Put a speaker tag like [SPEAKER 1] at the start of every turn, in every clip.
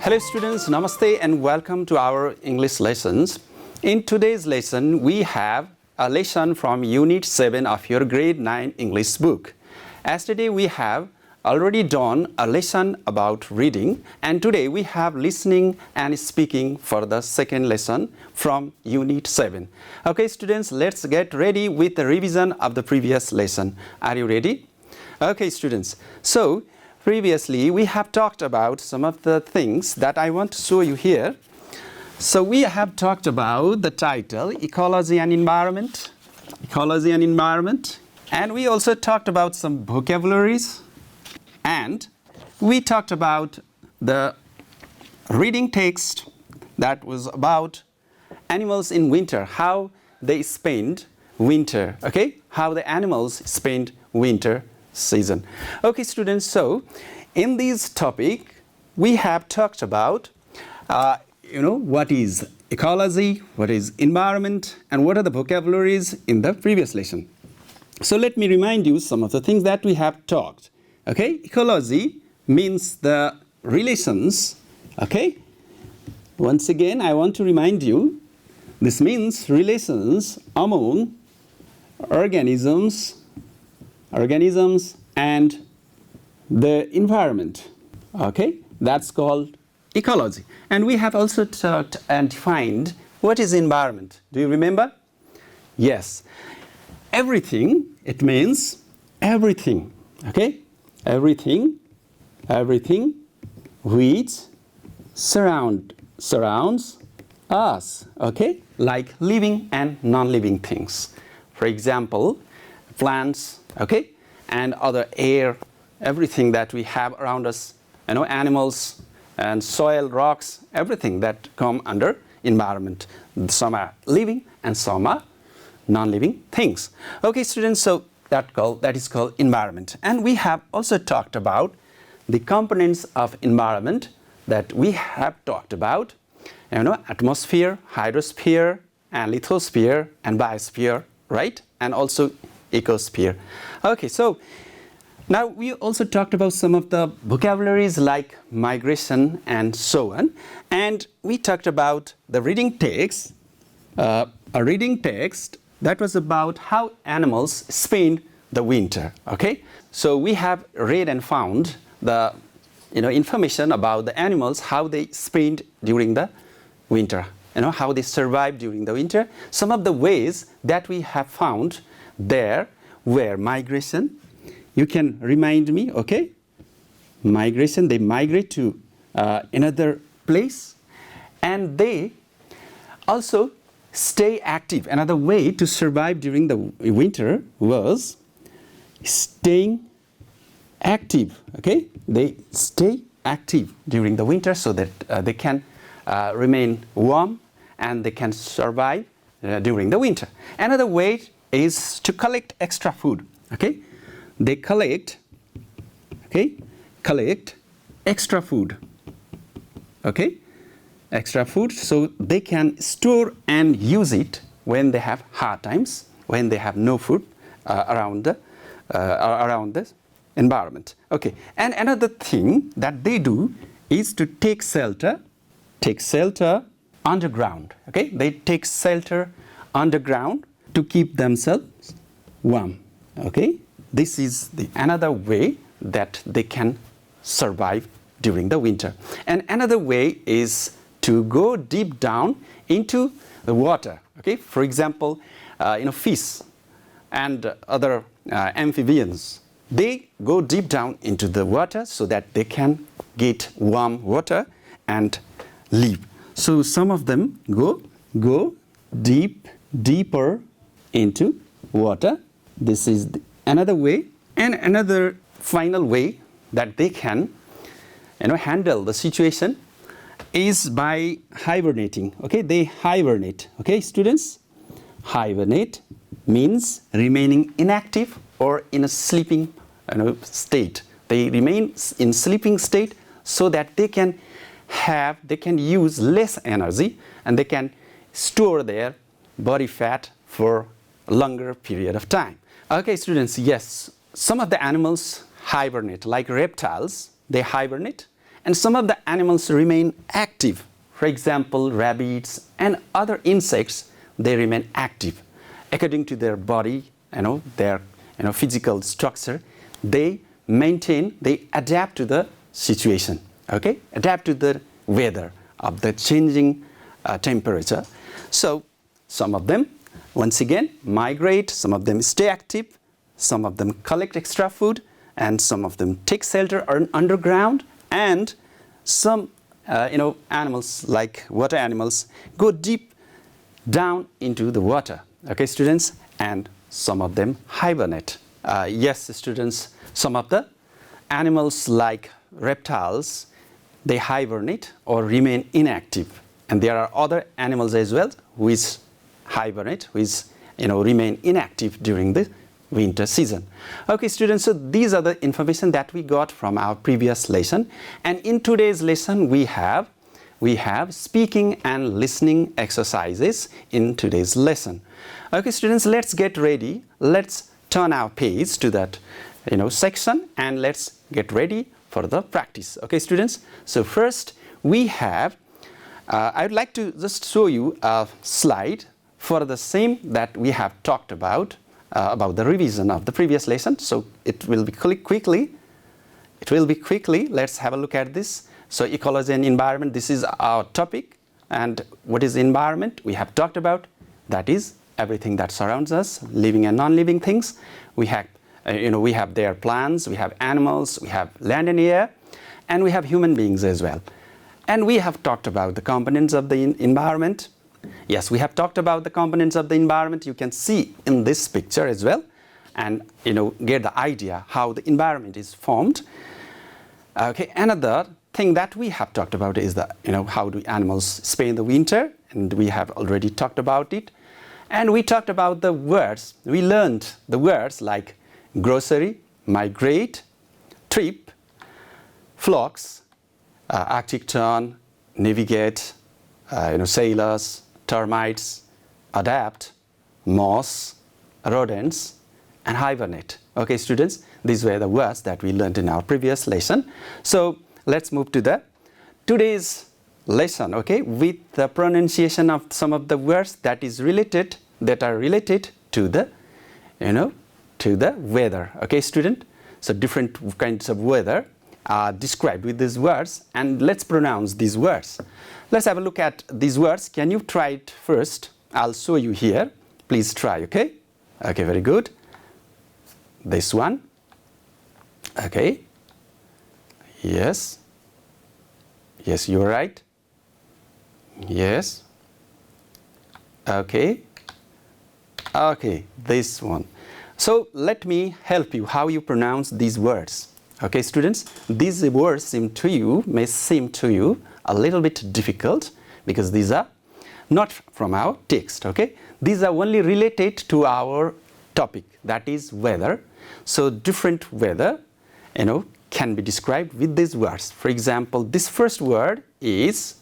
[SPEAKER 1] Hello students, Namaste and welcome to our English lessons. In today's lesson, we have a lesson from Unit 7 of your Grade 9 English book. Yesterday we have already done a lesson about reading, and today we have listening and speaking for the second lesson from Unit 7. Okay students, let's get ready with the revision of the previous lesson. Are you ready? Okay students, so previously we have talked about some of the things that I want to show you here. So we have talked about the title Ecology and Environment, and we also talked about some vocabularies, and we talked about the reading text that was about animals in winter, how they spend winter, okay? How the animals spend winter season. Okay students, so in this topic we have talked about what is ecology, what is environment, and what are the vocabularies in the previous lesson. So let me remind you some of the things that we have talked. Okay, ecology means the relations. Okay, once again I want to remind you, this means relations among organisms and the environment. Okay, that's called ecology. And we have also talked and defined what is environment. Do you remember? Yes, everything. It means everything. Okay, everything which surrounds us. Okay, like living and non-living things. For example, plants, okay, and other air, everything that we have around us, animals and soil, rocks, everything that come under environment. Some are living and some are non-living things. Okay students, so that is called environment. And we have also talked about the components of environment that we have talked about, atmosphere, hydrosphere, and lithosphere, and biosphere, right? And also ecosphere. Okay, so now we also talked about some of the vocabularies like migration and so on, and we talked about the reading text, a reading text that was about how animals spend the winter. Okay, so we have read and found the information about the animals, how they spend during the winter, how they survive during the winter. Some of the ways that we have found there were migration. You can remind me, okay? Migration, they migrate to another place, and they also stay active. Another way to survive during the winter was staying active, okay? They stay active during the winter so that they can remain warm and they can survive during the winter. Another way is to collect extra food. Okay, they collect extra food. Okay, extra food, so they can store and use it when they have hard times, when they have no food around the environment. Okay, and another thing that they do is to take shelter underground. Okay, they take shelter underground to keep themselves warm. Okay, this is another way that they can survive during the winter. And another way is to go deep down into the water. Okay, for example, fish and other amphibians, they go deep down into the water so that they can get warm water and live. So some of them go deeper into water. This is another way. And another final way that they can handle the situation is by hibernating. Okay, they hibernate. Okay students, hibernate means remaining inactive or in a sleeping state. They remain in sleeping state so that they can use less energy and they can store their body fat for a longer period of time. Okay students, yes, some of the animals hibernate, like reptiles, they hibernate, and some of the animals remain active. For example, rabbits and other insects, they remain active. According to their body, their physical structure, they adapt to the situation, okay? Adapt to the weather of the changing temperature. So some of them, once again, migrate, some of them stay active, some of them collect extra food, and some of them take shelter underground, and some animals like water animals go deep down into the water, okay, students, and some of them hibernate. Yes, students, some of the animals like reptiles, they hibernate or remain inactive, and there are other animals as well which hibernate, which remain inactive during the winter season. Okay, students, so these are the information that we got from our previous lesson, and in today's lesson we have speaking and listening exercises in today's lesson. Okay, students, let's get ready. Let's turn our page to that section, and let's get ready for the practice. Okay, students, so first we have I would like to just show you a slide for the same that we have talked about the revision of the previous lesson. So it will be quickly. Let's have a look at this. So ecology and environment, this is our topic. And what is environment? We have talked about. That is everything that surrounds us, living and non-living things. We have, we have their plants, we have animals, we have land and air, and we have human beings as well. And we have talked about the components of the environment. Yes, we have talked about the components of the environment. You can see in this picture as well, and get the idea how the environment is formed. Okay, another thing that we have talked about is the how do animals spend the winter, and we have already talked about it. And we talked about the words. We learned the words like grocery, migrate, trip, flocks, Arctic tern, navigate, sailors, termites, adapt, moss, rodents, and hibernate. Okay, students, these were the words that we learned in our previous lesson. So let's move to today's lesson, okay, with the pronunciation of some of the words that are related to the to the weather. Okay, student, so different kinds of weather are described with these words, and let's pronounce these words. Let's have a look at these words. Can you try it first? I'll show you here. Please try, okay? Okay, very good. This one. Okay. Yes. Yes, you're right. Yes. Okay. Okay, this one. So let me help you how you pronounce these words. Okay, students, these words may seem to you a little bit difficult because these are not from our text, okay? These are only related to our topic, that is weather. So different weather, can be described with these words. For example, this first word is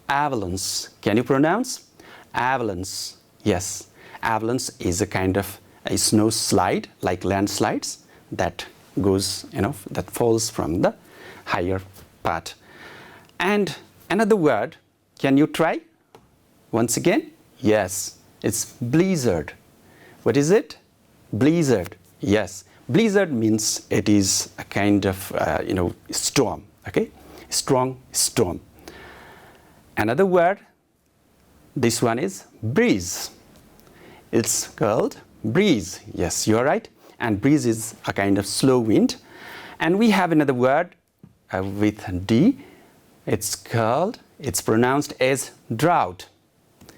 [SPEAKER 1] avalanche. Can you pronounce? Avalanche. Yes, avalanche is a kind of a snow slide, like landslides, that goes, that falls from the higher part. And another word, can you try? Once again? Yes, it's blizzard. What is it? Blizzard. Yes, blizzard means it is a kind of, storm, okay? Strong storm. Another word, this one is breeze. It's called breeze. Yes, you're right. And breeze is a kind of slow wind. And we have another word with D. It's pronounced as drought.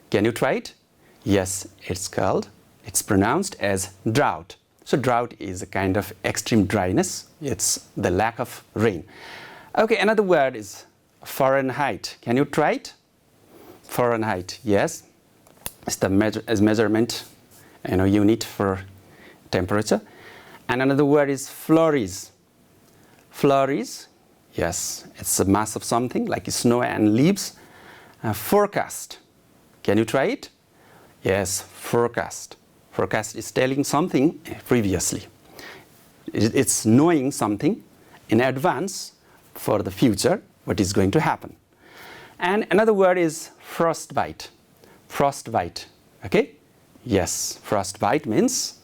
[SPEAKER 1] Can you try it? Yes, it's pronounced as drought. So drought is a kind of extreme dryness. It's the lack of rain. Okay, another word is Fahrenheit. Can you try it? Fahrenheit, yes. It's the measurement, unit for temperature. And another word is flurries. Flurries, yes, it's a mass of something like snow and leaves. Forecast. Can you try it? Yes, forecast. Forecast is telling something previously. It's knowing something in advance for the future, what is going to happen. And another word is frostbite. Frostbite. Okay? Yes, frostbite means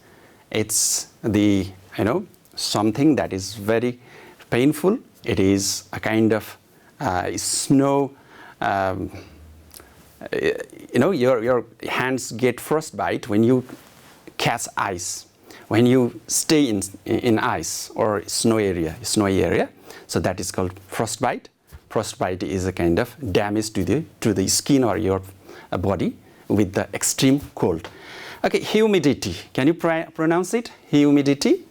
[SPEAKER 1] it's the, something that is very painful. It is a kind of snow. Your hands get frostbite when you catch ice, when you stay in ice or snowy area. So that is called frostbite. Frostbite is a kind of damage to the skin or your body with the extreme cold. Okay, humidity. Can you pronounce it? Humidity?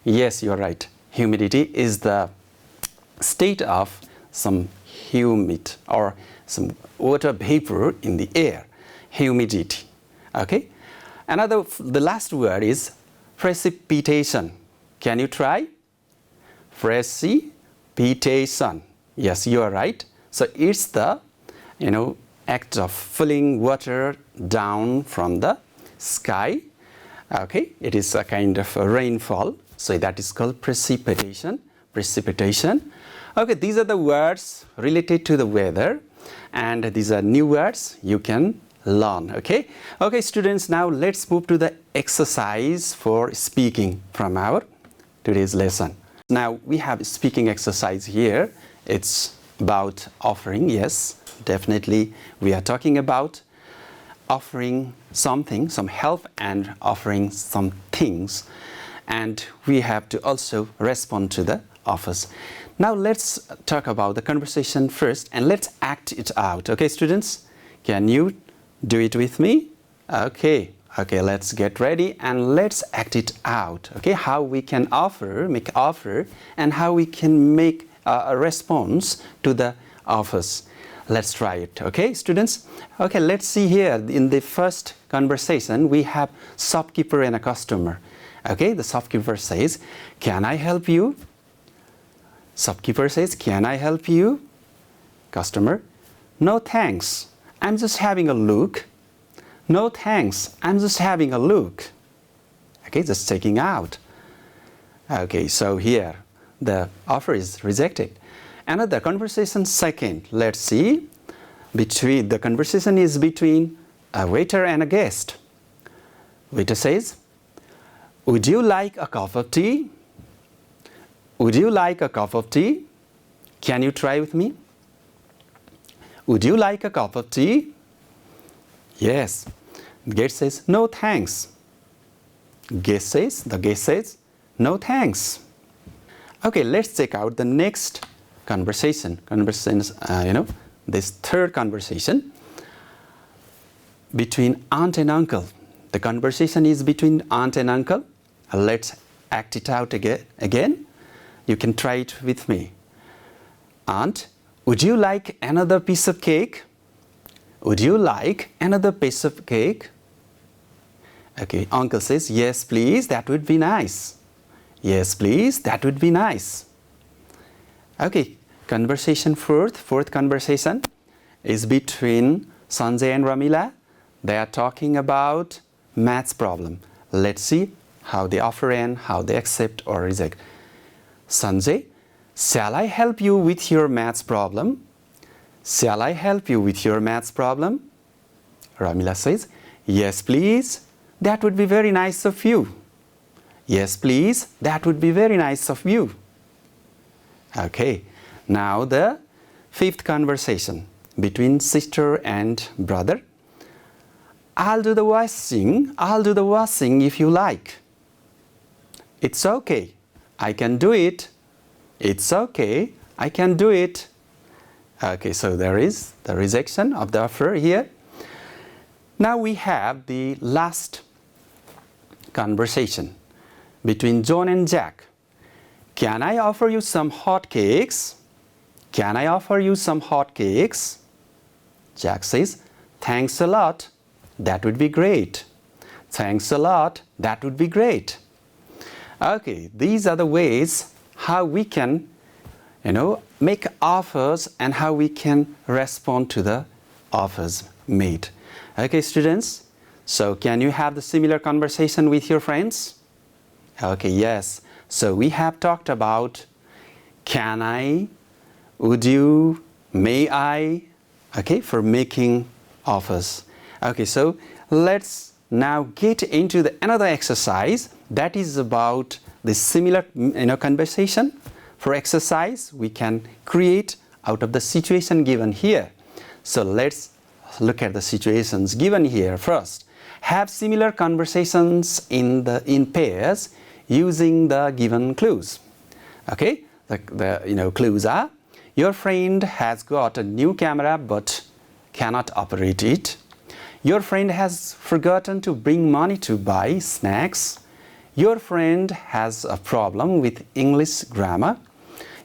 [SPEAKER 1] Yes, you're right. Humidity is the state of some humid or some water vapor in the air. Humidity. Okay. The last word is precipitation. Can you try? Precipitation. Yes, you are right. So it's the, act of falling water down from the sky. Okay, it is a kind of a rainfall. So that is called precipitation. Precipitation. Okay, these are the words related to the weather, and these are new words you can learn. Okay, okay, students. Now let's move to the exercise for speaking from our today's lesson. Now we have speaking exercise here. It's about offering. Yes, definitely we are talking about offering something, some help, and offering some things, and we have to also respond to the offers. Now let's talk about the conversation first, and let's act it out. Okay, students, can you do it with me? Okay, let's get ready and let's act it out. Okay, how we can make offer, and how we can make a response to the offers. Let's try it. Okay, students. Okay, let's see here. In the first conversation, we have shopkeeper and a customer. Okay, the shopkeeper says, "Can I help you?" Shopkeeper says, "Can I help you?" Customer, "No thanks, I'm just having a look." "No thanks, I'm just having a look." Okay, just checking out. Okay, so here the offer is rejected. Another conversation second. Let's see. The conversation is between a waiter and a guest. Waiter says, "Would you like a cup of tea?" "Would you like a cup of tea?" Can you try with me? "Would you like a cup of tea?" Yes. The guest says, "No thanks." The guest says, "No thanks." Okay, let's check out the next conversation. This third conversation between aunt and uncle. The conversation is between aunt and uncle. Let's act it out again. You can try it with me. "Aunt, would you like another piece of cake?" "Would you like another piece of cake?" Okay, uncle says, "Yes, please, that would be nice." "Yes, please, that would be nice." Okay, fourth conversation is between Sanjay and Ramila. They are talking about maths problem. Let's see how they offer and how they accept or reject. Sanjay, "Shall I help you with your maths problem?" "Shall I help you with your maths problem?" Ramila says, "Yes, please, that would be very nice of you." "Yes, please, that would be very nice of you." Okay, now the fifth conversation between sister and brother. "I'll do the washing if you like." "It's okay, I can do it." "It's okay, I can do it." Okay, so there is the rejection of the offer here. Now we have the last conversation between John and Jack. "Can I offer you some hot cakes?" "Can I offer you some hot cakes?" Jack says, "Thanks a lot, that would be great." "Thanks a lot, that would be great." Okay, these are the ways how we can, make offers and how we can respond to the offers made. Okay, students, so can you have the similar conversation with your friends? Okay, yes. So we have talked about can I, would you, may I, okay, for making offers. Okay, so let's now get into another exercise that is about the similar conversation. For exercise, we can create out of the situation given here. So let's look at the situations given here first. Have similar conversations in pairs using the given clues. Okay, the clues are: your friend has got a new camera but cannot operate it. Your friend has forgotten to bring money to buy snacks. Your friend has a problem with English grammar.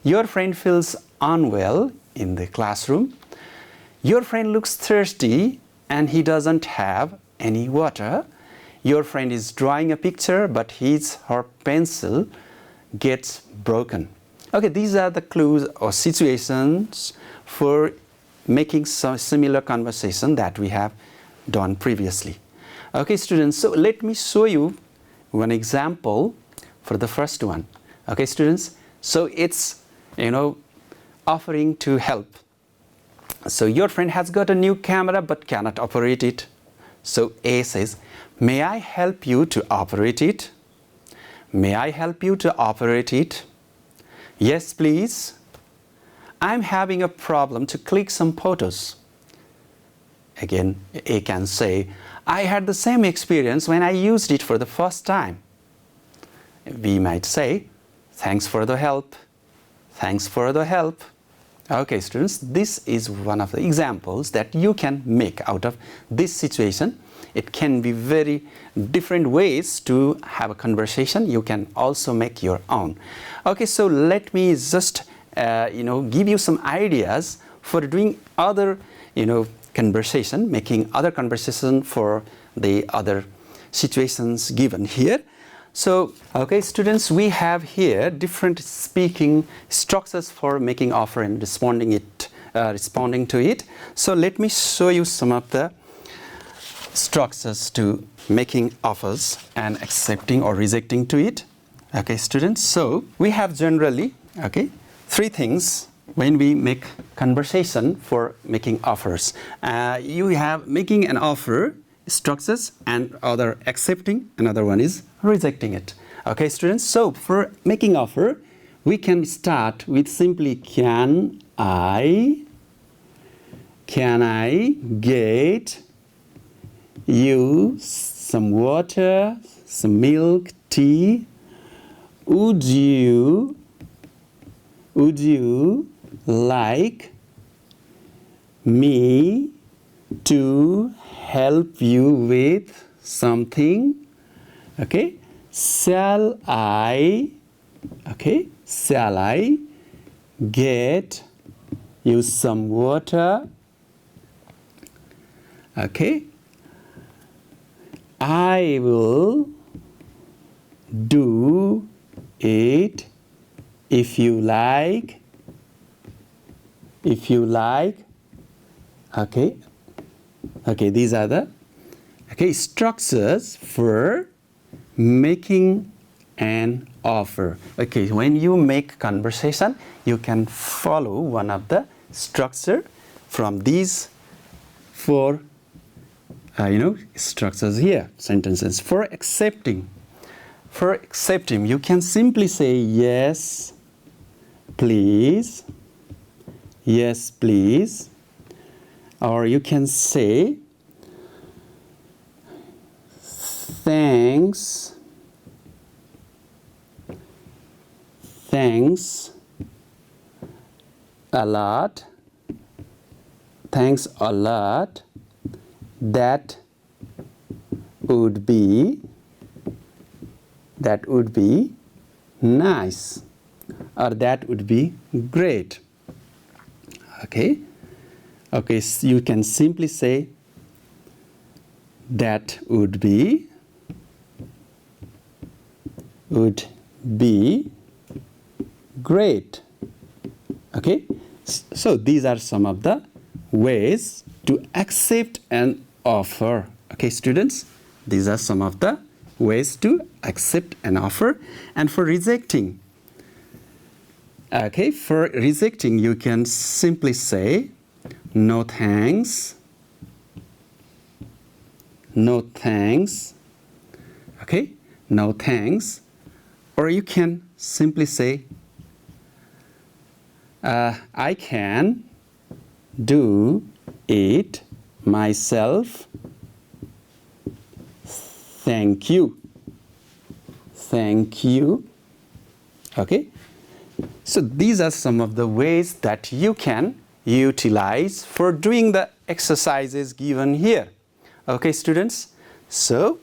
[SPEAKER 1] Your friend feels unwell in the classroom. Your friend looks thirsty and he doesn't have any water. Your friend is drawing a picture but her pencil gets broken. Okay, these are the clues or situations for making some similar conversation that we have done previously. Okay, students, so let me show you one example for the first one. Okay, students, so it's offering to help. So your friend has got a new camera but cannot operate it. So A says, may I help you to operate it? May I help you to operate it? Yes, please. I'm having a problem to click some photos. Again, A can say, I had the same experience when I used it for the first time. B might say, thanks for the help. Thanks for the help. Okay, students, this is one of the examples that you can make out of this situation. It can be very different ways to have a conversation. You can also make your own. Okay, so let me just give you some ideas for doing other conversation, making other conversation for the other situations given here. So, okay, students, we have here different speaking structures for making offer and responding to it. So let me show you some of the structures to making offers and accepting or rejecting to it. Okay, students, so we have generally, okay, three things when we make conversation for making offers. You have making an offer structures, and other accepting, another one is rejecting it. Okay, students, so for making offer, we can start with simply can I get you some water, some milk, tea? Would you like me to help you with something? Okay, shall I get you some water? Okay, I will do it if you like. Okay, these are the structures for making an offer. Okay, when you make conversation, you can follow one of the structure from these four structures here, sentences. For accepting, you can simply say yes, please. Yes, please. Or you can say thanks a lot. Thanks a lot. That would be nice, or that would be great. Okay, so you can simply say that would be great. Okay, so these are some of the ways to accept an offer. Okay, students, these are some of the ways to accept an offer. And for rejecting, Okay, for rejecting, you can simply say, no thanks. No thanks. Okay, no thanks. Or you can simply say, I can do it myself. Thank you. Thank you. Okay. So these are some of the ways that you can utilize for doing the exercises given here. Okay, students. So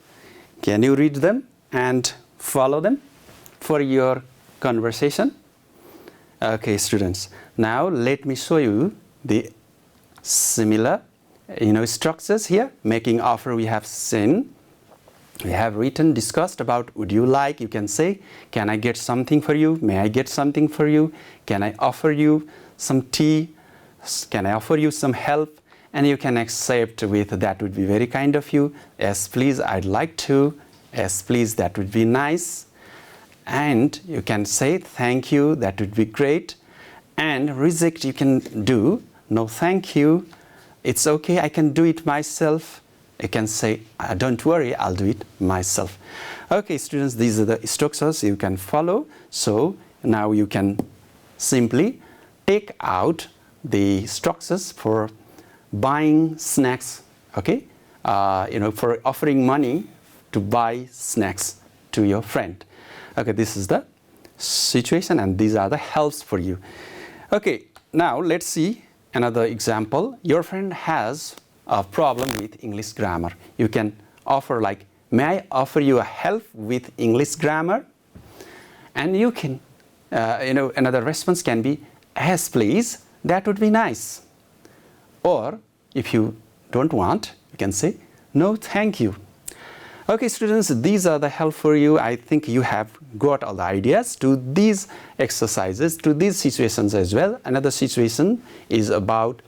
[SPEAKER 1] can you read them and follow them for your conversation? Okay, students. Now let me show you the similar structures here. Making offer we have seen. We have written, discussed about would you like, you can say, can I get something for you? May I get something for you? Can I offer you some tea? Can I offer you some help? And you can accept with that would be very kind of you. Yes, please, I'd like to. Yes, please, that would be nice. And you can say thank you, that would be great. And reject you can do, no thank you. It's okay, I can do it myself. You can say, don't worry, I'll do it myself. Okay, students, these are the structures you can follow. So now you can simply take out the structures for buying snacks, okay? For offering money to buy snacks to your friend. Okay, this is the situation and these are the helps for you. Okay, now let's see another example. Your friend has a problem with English grammar. You can offer like, may I offer you a help with English grammar? And you can, another response can be, yes please, that would be nice. Or if you don't want, you can say, no thank you. Okay students, these are the help for you. I think you have got all the ideas to these exercises, to these situations as well. Another situation is about,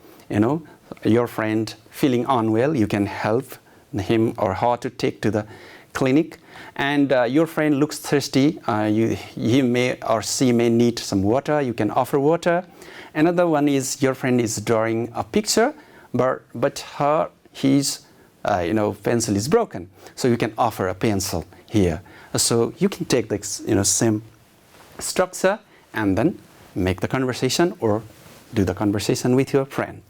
[SPEAKER 1] your friend feeling unwell. You can help him or her to take to the clinic. And your friend looks thirsty. He may or she may need some water. You can offer water. Another one is your friend is drawing a picture, but his pencil is broken. So you can offer a pencil here. So you can take the same structure and then make the conversation or do the conversation with your friend.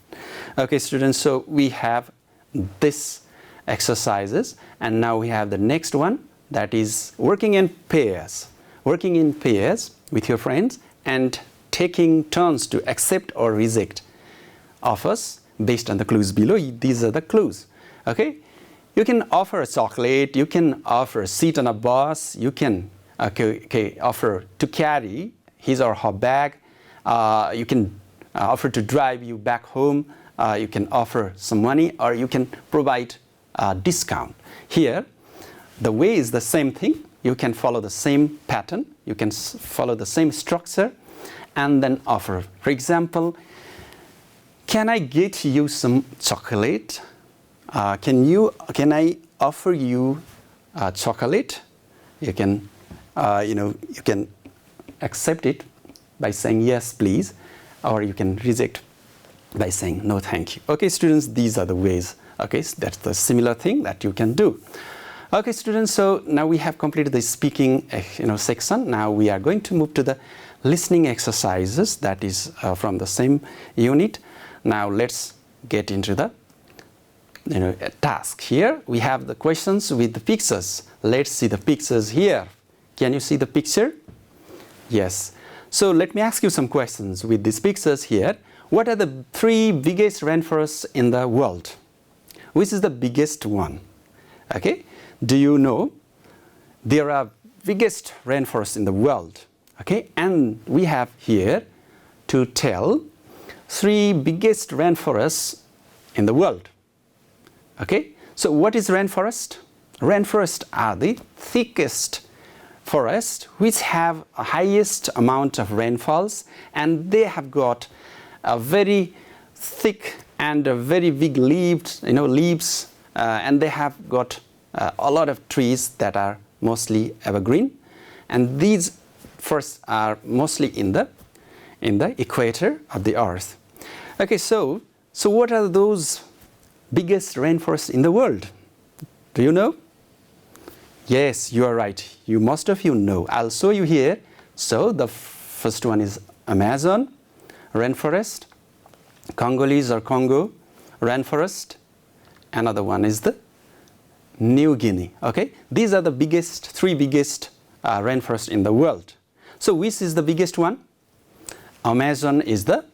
[SPEAKER 1] Okay students, so we have this exercises and now we have the next one, that is working in pairs. Working in pairs with your friends and taking turns to accept or reject offers based on the clues below. These are the clues. Okay, you can offer a chocolate, you can offer a seat on a bus, you can offer to carry his or her bag, you can offer to drive you back home, you can offer some money, or you can provide a discount. Here, the way is the same thing. You can follow the same pattern, you can follow the same structure, and then offer. For example, can I get you some chocolate? Can I offer you chocolate? You can, you can accept it by saying yes, please, or you can reject by saying no, thank you. Okay, students, these are the ways. Okay, so that's the similar thing that you can do. Okay, students, so now we have completed the speaking, section. Now we are going to move to the listening exercises. That is from the same unit. Now let's get into the task. Here we have the questions with the pictures. Let's see the pictures here. Can you see the picture? Yes. So let me ask you some questions with these pictures here. What are the 3 biggest rainforests in the world? Which is the biggest one? Okay. Do you know there are biggest rainforests in the world? Okay. And we have here to tell 3 biggest rainforests in the world. Okay, so what is rainforest? Rainforests are the thickest forests which have a highest amount of rainfalls, and they have got a very thick and a very big leaves, and they have got a lot of trees that are mostly evergreen, and these forests are mostly in the in the equator of the earth. Okay, so what are those biggest rainforests in the world? Do you know? Yes, you are right. Most of you know. I'll show you here. So the first one is Amazon rainforest, Congolese or Congo rainforest. Another one is the New Guinea. Okay, these are the three biggest rainforests in the world. So which is the biggest one? Amazon is the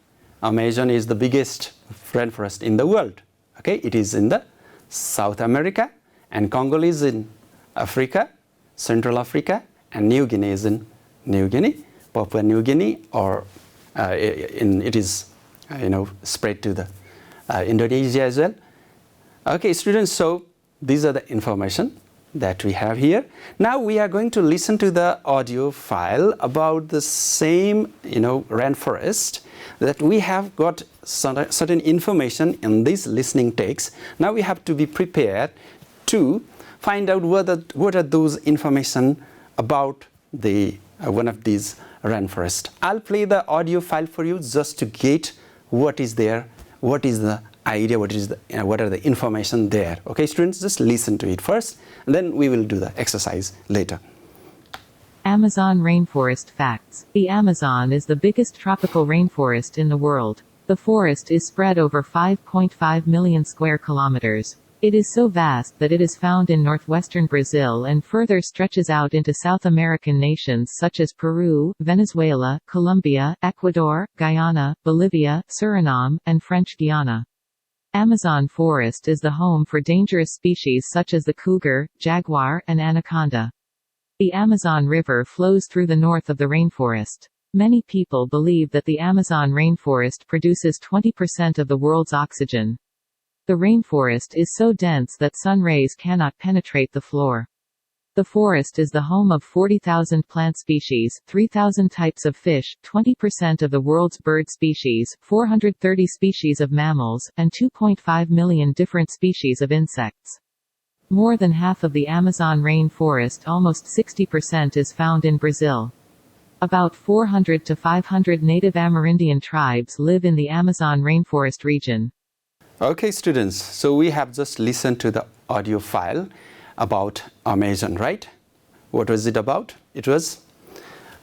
[SPEAKER 1] biggest rainforest in the world. Okay, it is in the South America, and Congolese in Africa, Central Africa, and New Guinea is in Papua New Guinea, or it is spread to the Indonesia as well. Okay, students, so these are the information that we have here. Now we are going to listen to the audio file about the same rainforest that we have got certain information in this listening text. Now we have to be prepared to find out what are those information about the one of these rainforest. I'll play the audio file for you just to get what is there, what is the idea, what are the information there. Okay, students, just listen to it first, and then we will do the exercise later.
[SPEAKER 2] Amazon rainforest facts. The Amazon is the biggest tropical rainforest in the world. The forest is spread over 5.5 million square kilometers. It is so vast that it is found in northwestern Brazil and further stretches out into South American nations such as Peru, Venezuela, Colombia, Ecuador, Guyana, Bolivia, Suriname, and French Guiana. Amazon forest is the home for dangerous species such as the cougar, jaguar, and anaconda. The Amazon River flows through the north of the rainforest. Many people believe that the Amazon rainforest produces 20% of the world's oxygen. The rainforest is so dense that sun rays cannot penetrate the floor. The forest is the home of 40,000 plant species, 3,000 types of fish, 20% of the world's bird species, 430 species of mammals, and 2.5 million different species of insects. More than half of the Amazon rainforest, almost 60%, is found in Brazil. About 400 to 500 native Amerindian tribes live in the Amazon rainforest region.
[SPEAKER 1] Okay, students, so we have just listened to the audio file about Amazon, right? What was it about? It was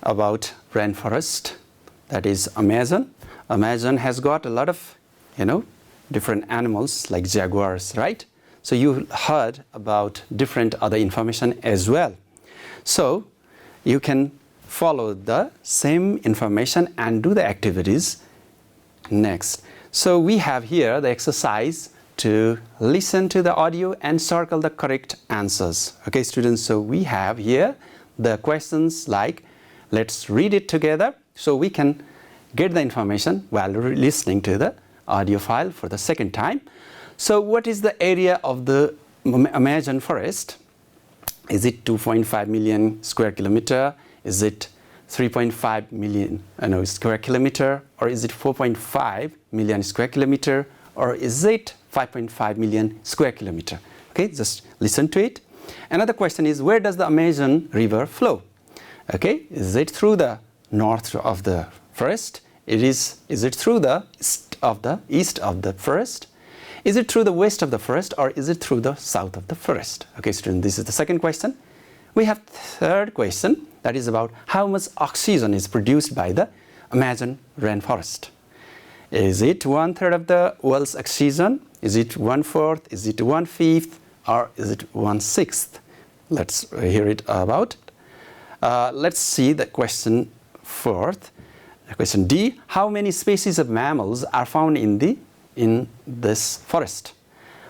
[SPEAKER 1] about rainforest, that is Amazon. Amazon has got a lot of, different animals like jaguars, right? So you heard about different other information as well. So you can follow the same information and do the activities next. So we have here the exercise to listen to the audio and circle the correct answers. Okay, students, so we have here the questions like, let's read it together so we can get the information while listening to the audio file for the second time. So what is the area of the Amazon forest? Is it 2.5 million square kilometer? Is it 3.5 million square kilometer, or is it 4.5 million square kilometer, or is it 5.5 million square kilometer? Okay, just listen to it. Another question is, where does the Amazon River flow? Okay, is it through the north of the forest? Is it through the east of the forest? Is it through the west of the forest, or is it through the south of the forest? Okay, student, this is the second question. We have third question, that is about how much oxygen is produced by the Amazon rainforest. Is it 1/3 of the world's oxygen? Is it 1/4? Is it 1/5? Or is it 1/6? Let's hear it about it. Let's see the question fourth. Question D, how many species of mammals are found in this forest?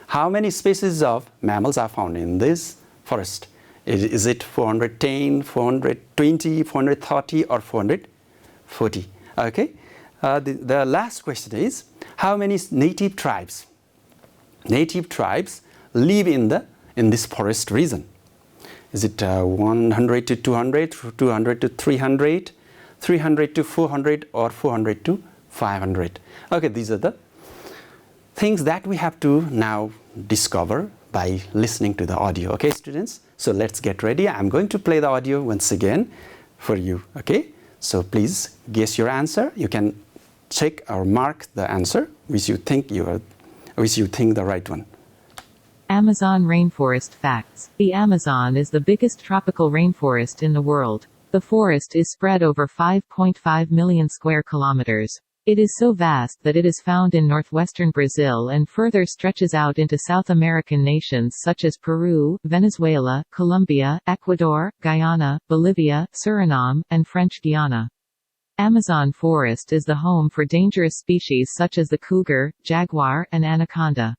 [SPEAKER 1] How many species of mammals are found in this forest? Is it 410, 420, 430, or 440? Okay. The last question is, how many native tribes live in this forest region? Is it 100 to 200, 200 to 300, 300 to 400, or 400 to 500? Okay, these are the things that we have to now discover by listening to the audio. Okay, students? So let's get ready. I'm going to play the audio once again for you. Okay? So please guess your answer. You can check or mark the answer which you think the right one.
[SPEAKER 2] Amazon rainforest facts. The Amazon is the biggest tropical rainforest in the world. The forest is spread over 5.5 million square kilometers. It is so vast that it is found in northwestern Brazil and further stretches out into South American nations such as Peru, Venezuela, Colombia, Ecuador, Guyana, Bolivia, Suriname, and French Guiana. Amazon forest is the home for dangerous species such as the cougar, jaguar, and anaconda.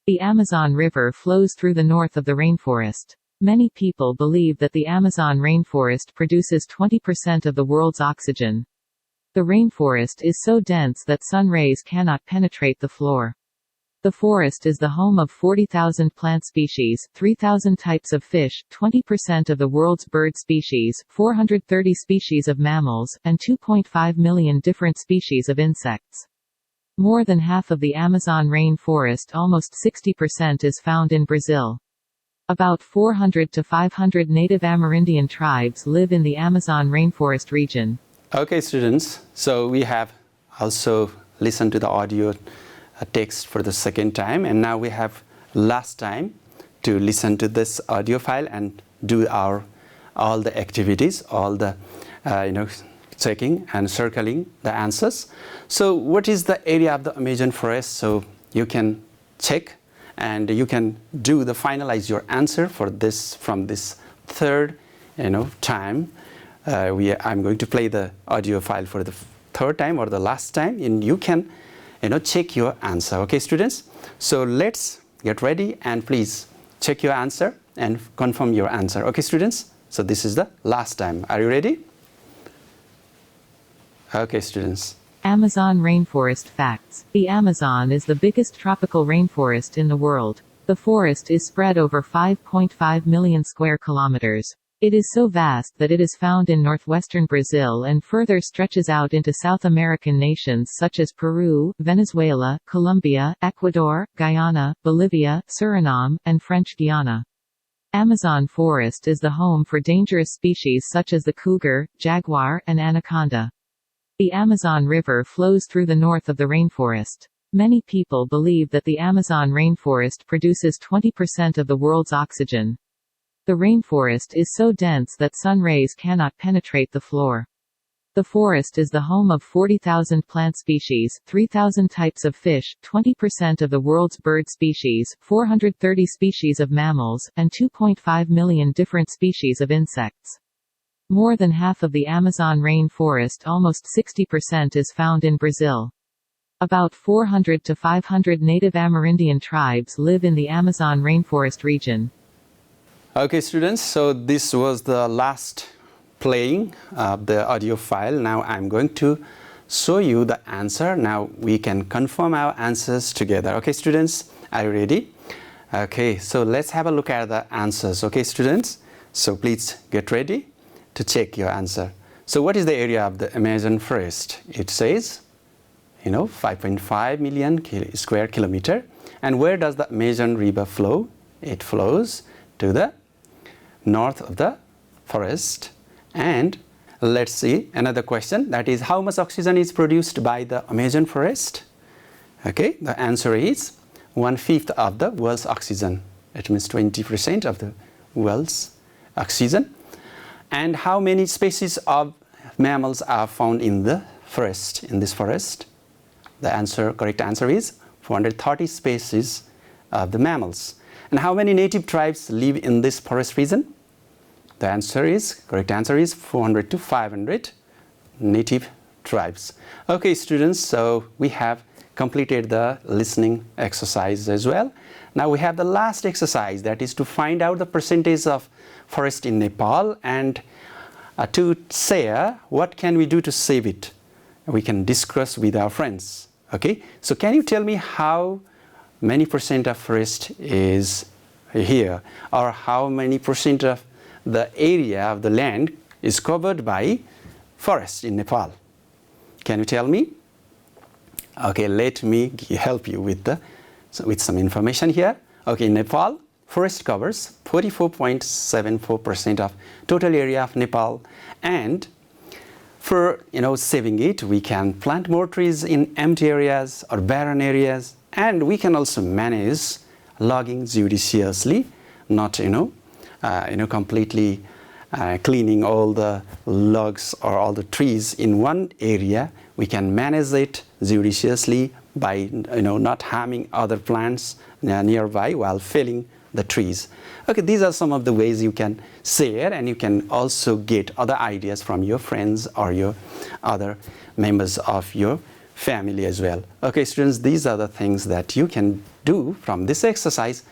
[SPEAKER 2] The Amazon River flows through the north of the rainforest. Many people believe that the Amazon rainforest produces 20% of the world's oxygen. The rainforest is so dense that sun rays cannot penetrate the floor. The forest is the home of 40,000 plant species, 3,000 types of fish, 20% of the world's bird species, 430 species of mammals, and 2.5 million different species of insects. More than half of the Amazon rainforest, almost 60%, is found in Brazil. About 400 to 500 native Amerindian tribes live in the Amazon rainforest region.
[SPEAKER 1] Okay, students, so we have also listened to the audio text for the second time, and now we have last time to listen to this audio file and do all the activities, all the checking and circling the answers. So what is the area of the Amazon forest? So you can check and you can finalize your answer for this from this third time. I'm going to play the audio file for the third time or the last time, and you can check your answer. Okay, students, so let's get ready and please check your answer and confirm your answer. Okay, students, so this is the last time. Are you ready? Okay, students.
[SPEAKER 2] Amazon rainforest facts. The Amazon is the biggest tropical rainforest in the world. The forest is spread over 5.5 million square kilometers. It is so vast that it is found in northwestern Brazil and further stretches out into South American nations such as Peru, Venezuela, Colombia, Ecuador, Guyana, Bolivia, Suriname, and French Guiana. Amazon forest is the home for dangerous species such as the cougar, jaguar, and anaconda. The Amazon River flows through the north of the rainforest. Many people believe that the Amazon rainforest produces 20% of the world's oxygen. The rainforest is so dense that sun rays cannot penetrate the floor. The forest is the home of 40,000 plant species, 3,000 types of fish, 20% of the world's bird species, 430 species of mammals, and 2.5 million different species of insects. More than half of the Amazon rainforest, almost 60%, is found in Brazil. About 400 to 500 native Amerindian tribes live in the Amazon rainforest region.
[SPEAKER 1] Okay, students, so this was the last playing of the audio file. Now I'm going to show you the answer. Now we can confirm our answers together. Okay, students, are you ready? Okay, so let's have a look at the answers. Okay, students, so please get ready to check your answer. So what is the area of the Amazon forest? It says, 5.5 million square kilometer. And where does the Amazon River flow? It flows to the north of the forest. And let's see another question, that is, how much oxygen is produced by the Amazon forest? Okay, the answer is 1/5 of the world's oxygen. It means 20% of the world's oxygen. And how many species of mammals are found in the forest, in this forest? The correct answer is 430 species of the mammals. And how many native tribes live in this forest region? The correct answer is 400 to 500 native tribes. Okay, students, so we have completed the listening exercise as well. Now we have the last exercise, that is to find out the percentage of forest in Nepal and to say what can we do to save it. We can discuss with our friends. Okay, so can you tell me how many percent of forest is here, or how many percent of the area of the land is covered by forest in Nepal? Can you tell me? Okay, let me help you with some information here. Okay, Nepal forest covers 44.74% of total area of Nepal, and For saving it, we can plant more trees in empty areas or barren areas, and we can also manage logging judiciously, not completely cleaning all the logs or all the trees in one area. We can manage it judiciously by not harming other plants nearby while felling the trees. Okay, these are some of the ways you can share, and you can also get other ideas from your friends or your other members of your family as well. Okay, students, these are the things that you can do from this exercise.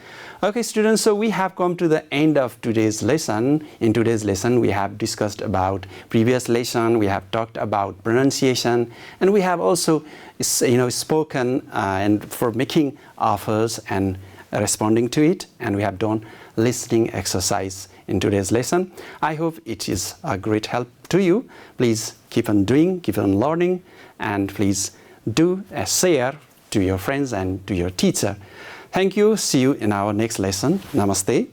[SPEAKER 1] Okay, students, so we have come to the end of today's lesson. In today's lesson, we have discussed about previous lesson, we have talked about pronunciation, and we have also spoken and for making offers and responding to it, and we have done listening exercise in today's lesson. I hope it is a great help to you. Please keep on doing, keep on learning, and please do a share to your friends and to your teacher. Thank you. See you in our next lesson. Namaste.